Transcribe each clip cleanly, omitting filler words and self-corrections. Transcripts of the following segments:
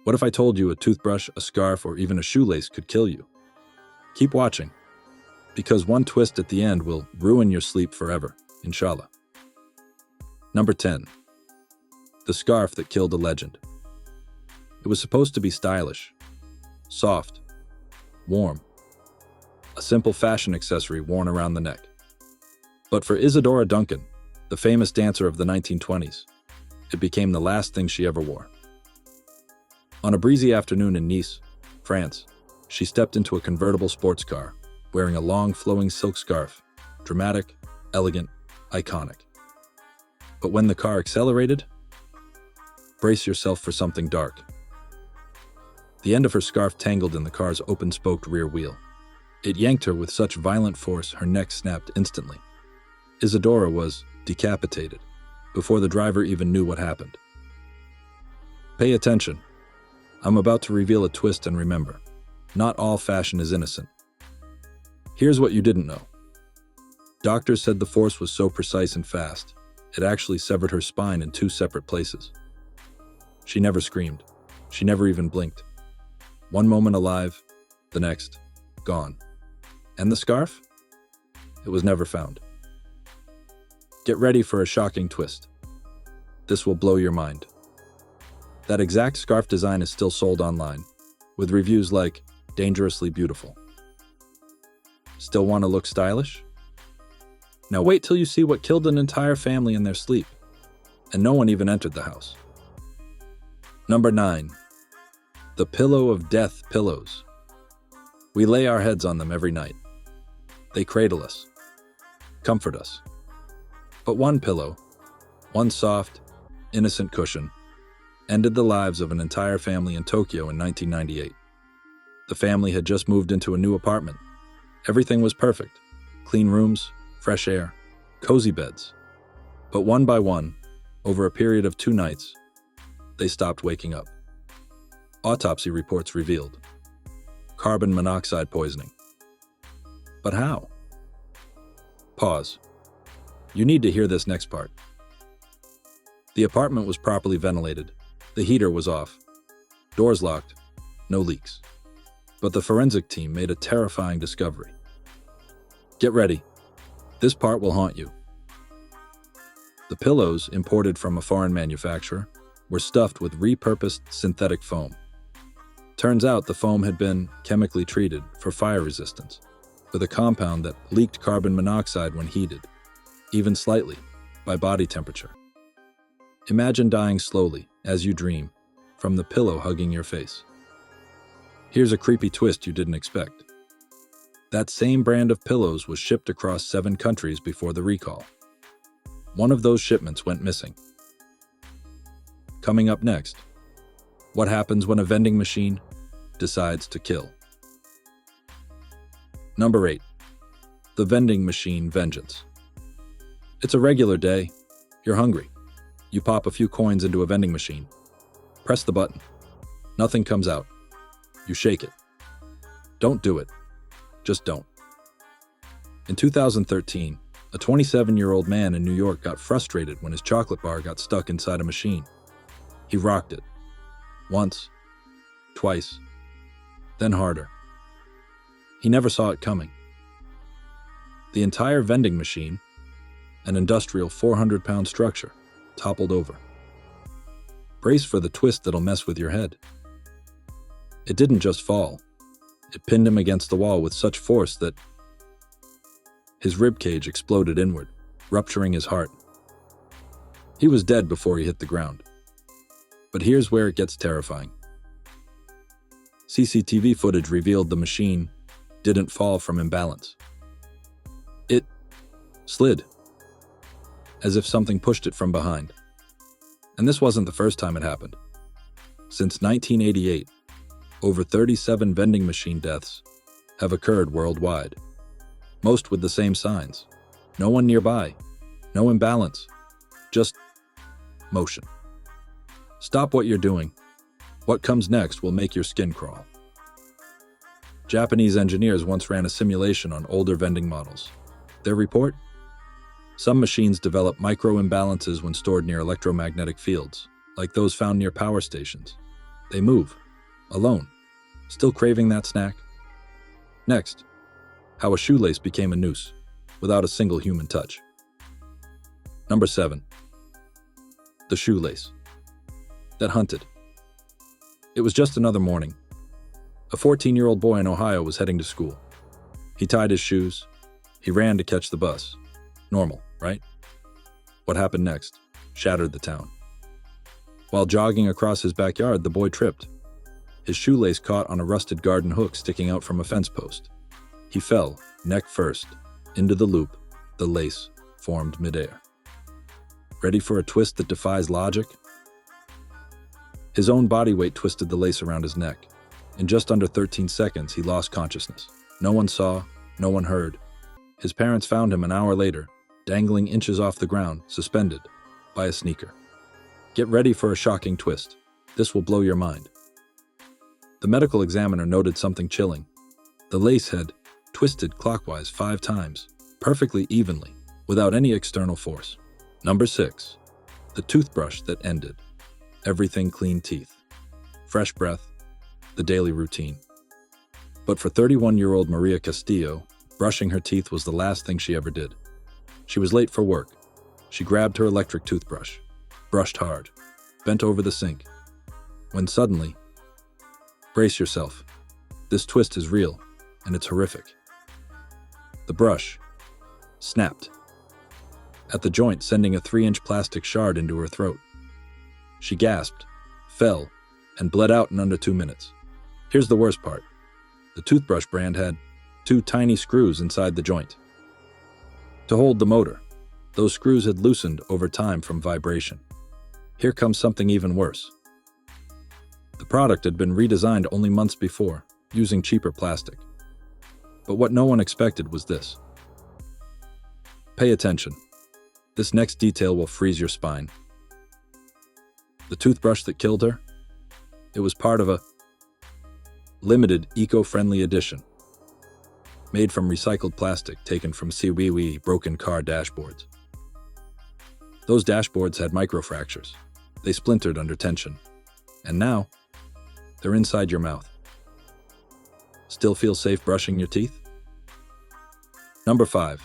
What if I told you a toothbrush, a scarf, or even a shoelace could kill you? Keep watching, because one twist at the end will ruin your sleep forever, inshallah. Number 10. The scarf that killed a legend. It was supposed to be stylish, soft, warm, a simple fashion accessory worn around the neck. But for Isadora Duncan, the famous dancer of the 1920s, it became the last thing she ever wore. On a breezy afternoon in Nice, France, she stepped into a convertible sports car, wearing a long flowing silk scarf, dramatic, elegant, iconic. But when the car accelerated, brace yourself for something dark. The end of her scarf tangled in the car's open-spoked rear wheel. It yanked her with such violent force her neck snapped instantly. Isadora was decapitated before the driver even knew what happened. Pay attention. I'm about to reveal a twist, and remember, not all fashion is innocent. Here's what you didn't know. Doctors said the force was so precise and fast, it actually severed her spine in 2 separate places. She never screamed. She never even blinked. One moment alive, the next, gone. And the scarf? It was never found. Get ready for a shocking twist. This will blow your mind. That exact scarf design is still sold online, with reviews like, dangerously beautiful. Still want to look stylish? Now wait till you see what killed an entire family in their sleep, and no one even entered the house. Number 9. The pillow of death pillows. We lay our heads on them every night. They cradle us, comfort us. But one pillow, one soft, innocent cushion, ended the lives of an entire family in Tokyo in 1998. The family had just moved into a new apartment. Everything was perfect. Clean rooms, fresh air, cozy beds. But one by one, over a period of 2 nights, they stopped waking up. Autopsy reports revealed carbon monoxide poisoning. But how? Pause. You need to hear this next part. The apartment was properly ventilated. The heater was off. Doors locked. No leaks. But the forensic team made a terrifying discovery. Get ready. This part will haunt you. The pillows, imported from a foreign manufacturer, were stuffed with repurposed synthetic foam. Turns out the foam had been chemically treated for fire resistance, with a compound that leaked carbon monoxide when heated, even slightly, by body temperature. Imagine dying slowly, as you dream, from the pillow hugging your face. Here's a creepy twist you didn't expect. That same brand of pillows was shipped across 7 countries before the recall. One of those shipments went missing. Coming up next, what happens when a vending machine decides to kill? Number 8. The vending machine vengeance. It's a regular day. You're hungry. You pop a few coins into a vending machine. Press the button. Nothing comes out. You shake it. Don't do it. Just don't. In 2013, a 27-year-old man in New York got frustrated when his chocolate bar got stuck inside a machine. He rocked it. Once, twice, then harder. He never saw it coming. The entire vending machine, an industrial 400-pound structure, toppled over. Brace for the twist that'll mess with your head. It didn't just fall. It pinned him against the wall with such force that his ribcage exploded inward, rupturing his heart. He was dead before he hit the ground. But here's where it gets terrifying. CCTV footage revealed the machine didn't fall from imbalance. It slid, as if something pushed it from behind. And this wasn't the first time it happened. Since 1988, over 37 vending machine deaths have occurred worldwide, most with the same signs. No one nearby, no imbalance, just motion. Stop what you're doing. What comes next will make your skin crawl. Japanese engineers once ran a simulation on older vending models. Their report? Some machines develop micro imbalances when stored near electromagnetic fields, like those found near power stations. They move, alone, still craving that snack. Next, how a shoelace became a noose, without a single human touch. Number 7. The shoelace that hunted. It was just another morning. A 14-year-old boy in Ohio was heading to school. He tied his shoes. He ran to catch the bus. Normal, right? What happened next shattered the town. While jogging across his backyard, the boy tripped. His shoelace caught on a rusted garden hook sticking out from a fence post. He fell, neck first, into the loop. The lace formed midair. Ready for a twist that defies logic? His own body weight twisted the lace around his neck. In just under 13 seconds, he lost consciousness. No one saw, no one heard. His parents found him an hour later, dangling inches off the ground, suspended by a sneaker. Get ready for a shocking twist. This will blow your mind. The medical examiner noted something chilling. The lace had twisted clockwise 5 times, perfectly evenly, without any external force. Number 6. The toothbrush that ended. Everything clean teeth. Fresh breath. The daily routine. But for 31-year-old Maria Castillo, brushing her teeth was the last thing she ever did. She was late for work. She grabbed her electric toothbrush, brushed hard, bent over the sink, when suddenly, brace yourself, this twist is real, and it's horrific. The brush snapped at the joint, sending a 3-inch plastic shard into her throat. She gasped, fell, and bled out in under 2 minutes. Here's the worst part. The toothbrush brand had 2 tiny screws inside the joint to hold the motor. Those screws had loosened over time from vibration. Here comes something even worse. The product had been redesigned only months before, using cheaper plastic. But what no one expected was this. Pay attention. This next detail will freeze your spine. The toothbrush that killed her? It was part of a limited eco-friendly edition, made from recycled plastic taken from broken car dashboards. Those dashboards had microfractures. They splintered under tension. And now, they're inside your mouth. Still feel safe brushing your teeth? Number 5.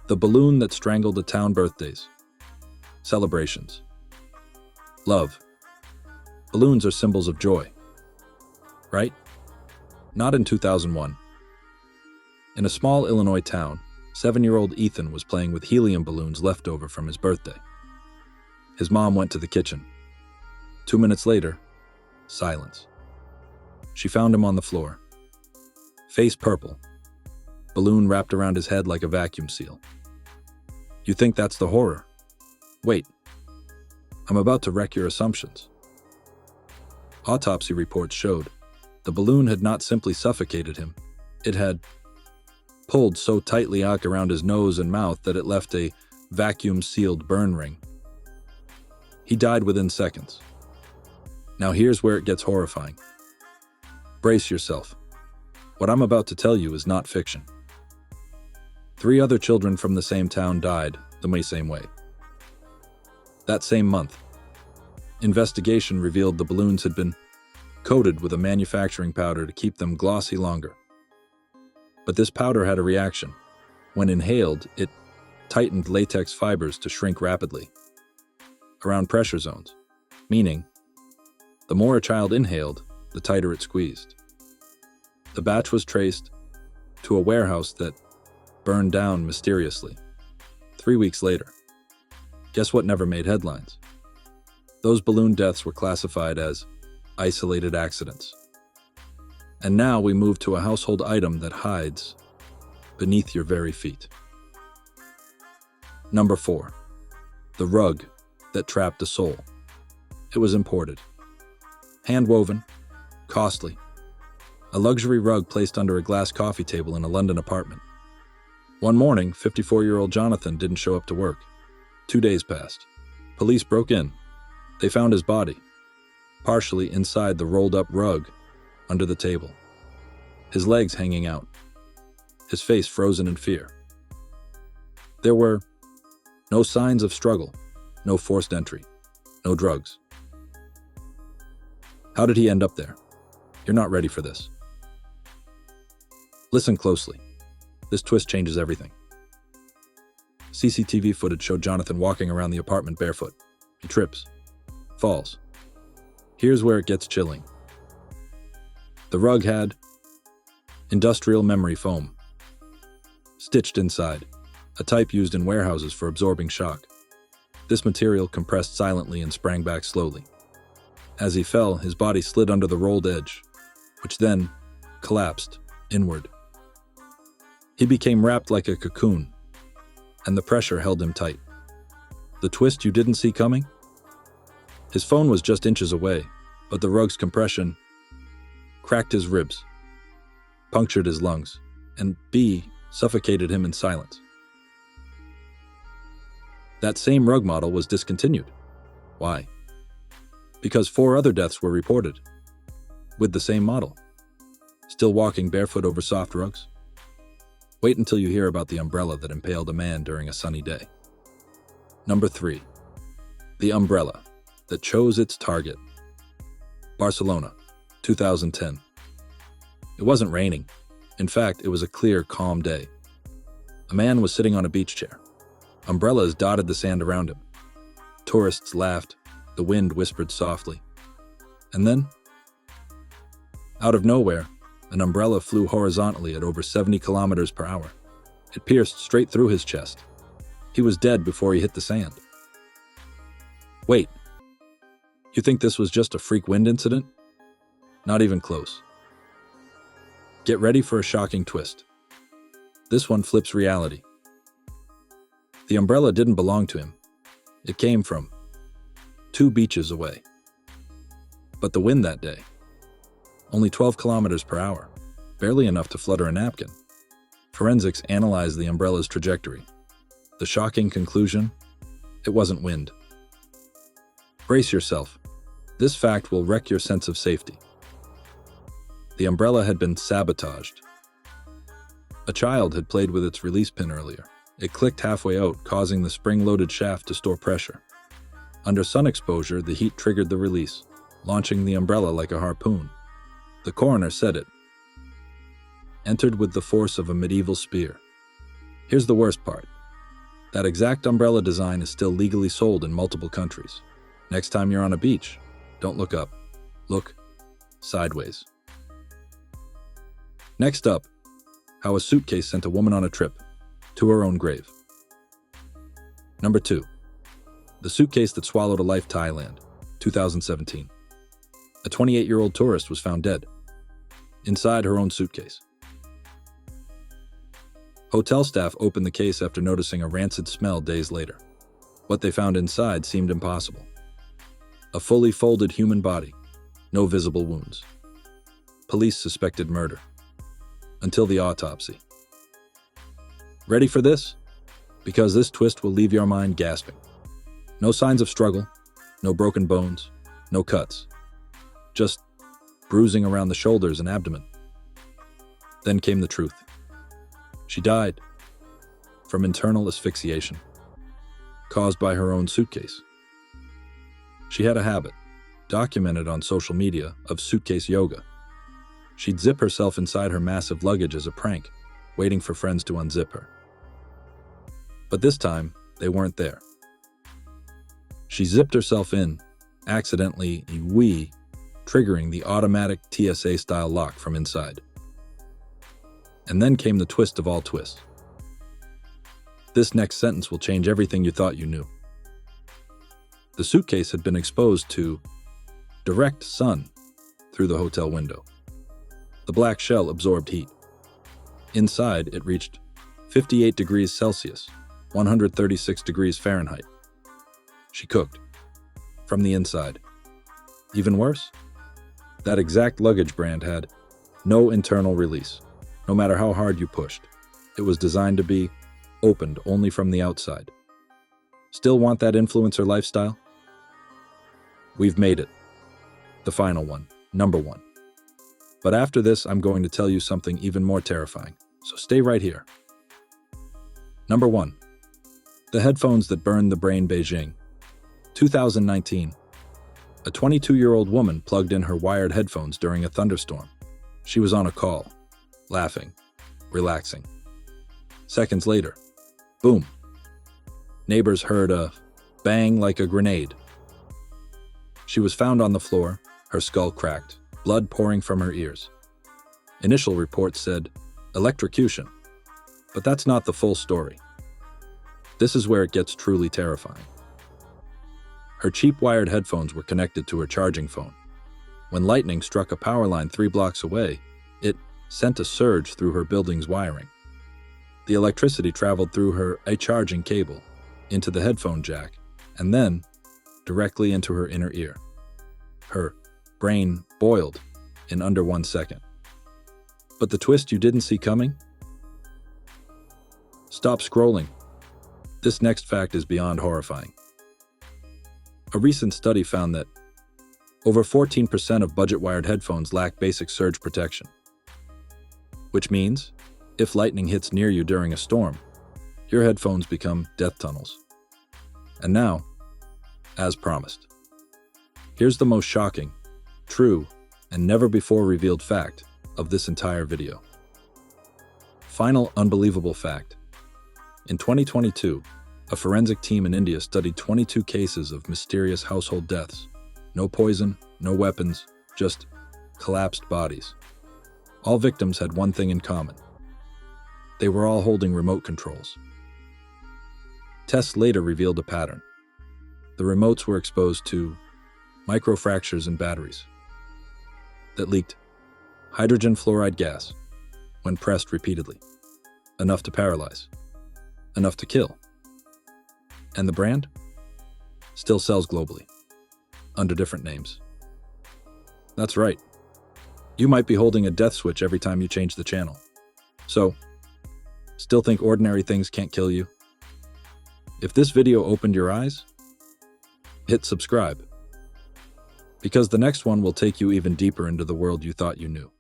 The balloon that strangled the town birthdays. Celebrations. Love. Balloons are symbols of joy. Right? Not in 2001. In a small Illinois town, 7-year-old Ethan was playing with helium balloons left over from his birthday. His mom went to the kitchen. 2 minutes later, silence. She found him on the floor. Face purple. Balloon wrapped around his head like a vacuum seal. You think that's the horror? Wait. I'm about to wreck your assumptions. Autopsy reports showed the balloon had not simply suffocated him. It had pulled so tightly around his nose and mouth that it left a vacuum-sealed burn ring. He died within seconds. Now here's where it gets horrifying. Brace yourself. What I'm about to tell you is not fiction. 3 other children from the same town died the same way. That same month, investigation revealed the balloons had been coated with a manufacturing powder to keep them glossy longer. But this powder had a reaction. When inhaled, it tightened latex fibers to shrink rapidly around pressure zones, meaning the more a child inhaled, the tighter it squeezed. The batch was traced to a warehouse that burned down mysteriously 3 weeks later. Guess what never made headlines? Those balloon deaths were classified as isolated accidents. And now we move to a household item that hides beneath your very feet. Number 4. The rug that trapped a soul. It was imported. Hand-woven, costly. A luxury rug placed under a glass coffee table in a London apartment. One morning, 54-year-old Jonathan didn't show up to work. 2 days passed. Police broke in. They found his body, partially inside the rolled-up rug under the table. His legs hanging out. His face frozen in fear. There were no signs of struggle, no forced entry, no drugs. How did he end up there? You're not ready for this. Listen closely. This twist changes everything. CCTV footage showed Jonathan walking around the apartment barefoot. He trips, falls. Here's where it gets chilling. The rug had industrial memory foam stitched inside, a type used in warehouses for absorbing shock. This material compressed silently and sprang back slowly. As he fell, his body slid under the rolled edge, which then collapsed inward. He became wrapped like a cocoon, and the pressure held him tight. The twist you didn't see coming? His phone was just inches away, but the rug's compression cracked his ribs, punctured his lungs, and suffocated him in silence. That same rug model was discontinued. Why? Because 4 other deaths were reported, with the same model, still walking barefoot over soft rugs. Wait until you hear about the umbrella that impaled a man during a sunny day. Number 3. The umbrella that chose its target. Barcelona, 2010. It wasn't raining. In fact, it was a clear, calm day. A man was sitting on a beach chair. Umbrellas dotted the sand around him. Tourists laughed. The wind whispered softly. And then, out of nowhere, an umbrella flew horizontally at over 70 kilometers per hour. It pierced straight through his chest. He was dead before he hit the sand. Wait, you think this was just a freak wind incident? Not even close. Get ready for a shocking twist. This one flips reality. The umbrella didn't belong to him. It came from 2 beaches away. But the wind that day, only 12 kilometers per hour, barely enough to flutter a napkin. Forensics analyzed the umbrella's trajectory. The shocking conclusion? It wasn't wind. Brace yourself. This fact will wreck your sense of safety. The umbrella had been sabotaged. A child had played with its release pin earlier. It clicked halfway out, causing the spring-loaded shaft to store pressure. Under sun exposure, the heat triggered the release, launching the umbrella like a harpoon. The coroner said it entered with the force of a medieval spear. Here's the worst part. That exact umbrella design is still legally sold in multiple countries. Next time you're on a beach, don't look up. Look sideways. Next up, how a suitcase sent a woman on a trip to her own grave. Number 2. The suitcase that swallowed a life. Thailand, 2017. A 28-year-old tourist was found dead inside her own suitcase. Hotel staff opened the case after noticing a rancid smell days later. What they found inside seemed impossible. A fully folded human body, no visible wounds. Police suspected murder. Until the autopsy. Ready for this? Because this twist will leave your mind gasping. No signs of struggle, no broken bones, no cuts. Just bruising around the shoulders and abdomen. Then came the truth. She died from internal asphyxiation, caused by her own suitcase. She had a habit, documented on social media, of suitcase yoga. She'd zip herself inside her massive luggage as a prank, waiting for friends to unzip her. But this time, they weren't there. She zipped herself in, accidentally triggering the automatic TSA-style lock from inside. And then came the twist of all twists. This next sentence will change everything you thought you knew. The suitcase had been exposed to direct sun through the hotel window. The black shell absorbed heat. Inside, it reached 58 degrees Celsius, 136 degrees Fahrenheit. She cooked from the inside. Even worse, that exact luggage brand had no internal release. No matter how hard you pushed, it was designed to be opened only from the outside. Still want that influencer lifestyle? We've made it. The final one, number 1. But after this, I'm going to tell you something even more terrifying, so stay right here. Number 1. The headphones that burned the brain. Beijing, 2019. A 22-year-old woman plugged in her wired headphones during a thunderstorm. She was on a call, laughing, relaxing. Seconds later, boom. Neighbors heard a bang like a grenade. She was found on the floor, her skull cracked, blood pouring from her ears. Initial reports said electrocution, but that's not the full story. This is where it gets truly terrifying. Her cheap wired headphones were connected to her charging phone. When lightning struck a power line 3 blocks away, it sent a surge through her building's wiring. The electricity traveled through her charging cable, into the headphone jack, and then directly into her inner ear. Her brain boiled in under 1 second. But the twist you didn't see coming? Stop scrolling. This next fact is beyond horrifying. A recent study found that over 14% of budget-wired headphones lack basic surge protection. Which means, if lightning hits near you during a storm, your headphones become death tunnels. And now, as promised, here's the most shocking, true, and never-before-revealed fact of this entire video. Final unbelievable fact. In 2022, a forensic team in India studied 22 cases of mysterious household deaths. No poison, no weapons, just collapsed bodies. All victims had one thing in common. They were all holding remote controls. Tests later revealed a pattern. The remotes were exposed to microfractures in batteries that leaked hydrogen fluoride gas when pressed repeatedly. Enough to paralyze. Enough to kill. And the brand? Still sells globally, under different names. That's right. You might be holding a death switch every time you change the channel. So, still think ordinary things can't kill you? If this video opened your eyes, hit subscribe. Because the next one will take you even deeper into the world you thought you knew.